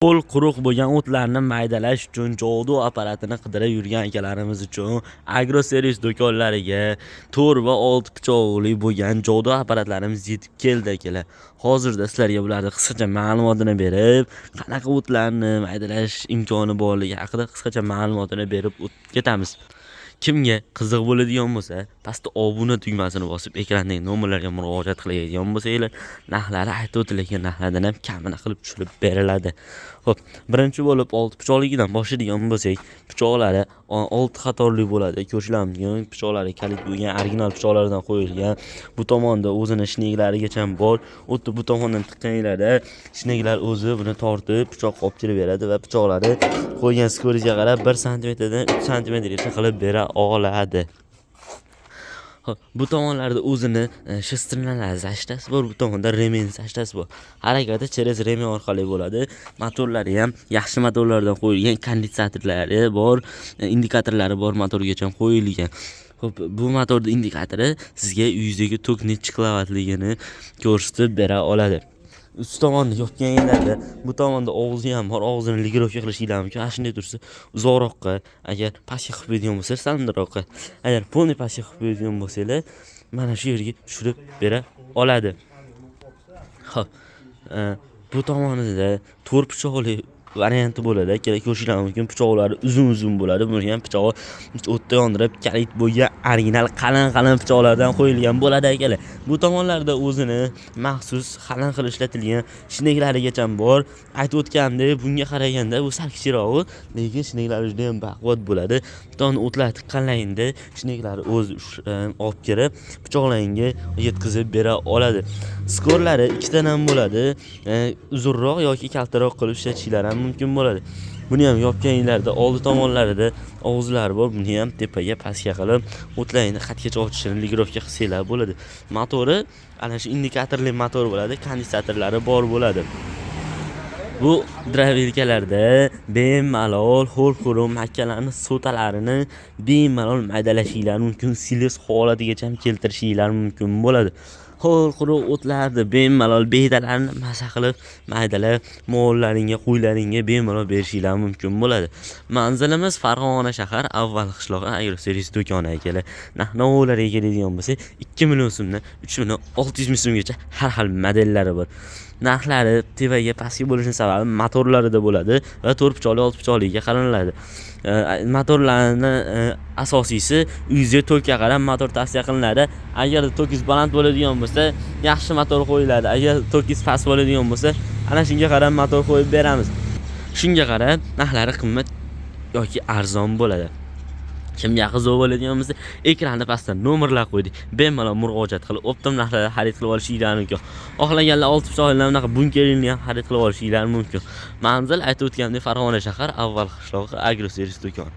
Qo'l quruq bo'lgan o'tlarni maydalash uchun jodu apparatini qidirib yurgan akalarimiz uchun Agroservis do'konlariga 4 va 6 pichoqli bo'lgan jodu apparatlarimiz yetib keldi akalar. Hozirda sizlarga bularni qisqacha ma'lumotini berib, qanaqa o'tlarni maydalash imkoni borligi haqida qisqacha ma'lumotini berib ketamiz. Kimga qiziq bo'ladigan bo'lsa, pastda obuna tugmasini bosib ekrandagi nomerlarga murojaat qiladigan bo'lsanglar, narxlari aytib o'tilgan narxlardan ham kamini qilib tushirib beriladi. Xo'p, birinchi bo'lib 6 pichoqligidan boshlaydigan bo'lsak, pichoqlari 6 qatorli bo'ladi. Ko'rsatamiz, pichoqlari kalit bo'lgan original pichoqlardan qo'yilgan. Bu tomonda o'zini shneglarigacha bor. O'tda bu tomondan tiqqaninglarda shneglar o'zi buni tortib pichoq olib kelib beradi va pichoqlari qo'ygan skoriga qarab 1 sm dan 3 sm gacha qilib bera oladi. Bu tomonlarda o'zini shestrinalar zashtasi bor, bu tomonda remen zashtasi bor. Harakati через remen orqali bo'ladi. Motorlari ham yaxshi motorlardan qo'yilgan, konditsatorlari bor, indikatorlari bor, motorgacha qo'yilgan. Xo'p, bu motorning indikatori sizga uyingizdagi tok necha kilovatligini ko'rsatib bera oladi. Üst tomonni yopganinglarda bu tomonda og'zi ham bor, og'zini ligirovka qilishinglar mumkin. Ana shunday tursa uzoqroqqa, agar pastga qilib qo'yadigan bo'lsa, salonroqqa, agar polni pastga qilib qo'yadigan bo'lsanglar, mana shu yerga tushirib bera oladi. Xo'p, bu tomonida 4 pichoqli varianti bo'ladi. Kerak ko'rishinglar mumkin. Pichoqlari uzun bo'ladi. Buni ham pichog'i o'tda yondirib, kalit bo'lgan original qalin pichoqlardan qo'yilgan bo'ladi akalar. Bu tomonlarda o'zini maxsus qalin qilib ishlatilgan shneglarigacha bor. Aytib o'tganimdek, bunga qaraganda bu sal kichikroq, lekin shneglari juda ham baquvvat bo'ladi. Bittani o'tlar tiqqanligida shneglari o'z olib kelib, pichoqlaringga yetkazib bera oladi. Skorlari ikkitadan bo'ladi. Uzunroq yoki kaltaroq qilib ishlatishingiz ham mumkin bo'ladi. Buni ham yopganinglarda oldi tomonlarida og'izlari bor. Buni ham tepaga pastga qilib o'tlaringni xatgacha ochishini ligirovka qilsanglar bo'ladi. Motori ana shu indikatorli motor bo'ladi, konditsatorlari bor bo'ladi. Bu dravilkalarda bemalol xo'l-xo'rum makkalarni sotalarini bemalol maydalashinglar mumkin, silis holatigacha ham keltirishinglar mumkin bo'ladi. Xo'l-quruq o'tlarni bemalol bedalarni masa qilib maydalab mollaringga, qo'ylaringga bemalol berishinglar mumkin bo'ladi. Manzilimiz Farg'ona shahar avval qishlog'i Agroservis do'koni akalar. Narx-navolarga keladigan bo'lsa, 2 million so'mdan 3 million 600 ming so'mgacha har xil modellari bor. Narxlari tevaga pastga bo'lishining sababi motorlarida bo'ladi va 4 pichoqli 6 pichoqliga qariniladi. Motorlarni asosiysi uyingizga tokga qarab motor tavsiya qilinadi. Agar tokingiz baland bo'ladigan bo'lsa, yaxshi motor qo'yiladi. Agar tokingiz past bo'ladigan bo'lsa, ana shunga qarab motor qo'yib beramiz. Shunga qarab narxlari qimmat yoki arzon bo'ladi. Kimga qiziq bo'ladigan bo'lsa, ekranda pastda nomerlar qo'ydik. Bemalol murojaat qilib, optim narxlarda xarid qilib olishingiz mumkin. Xohlaganlar 6 pichoqli bunaqa bunkerni ham xarid qilib olishingiz mumkin. Manzil aytib o'tgandek Farg'ona shahar avval qishlog'i Agroservis do'koni.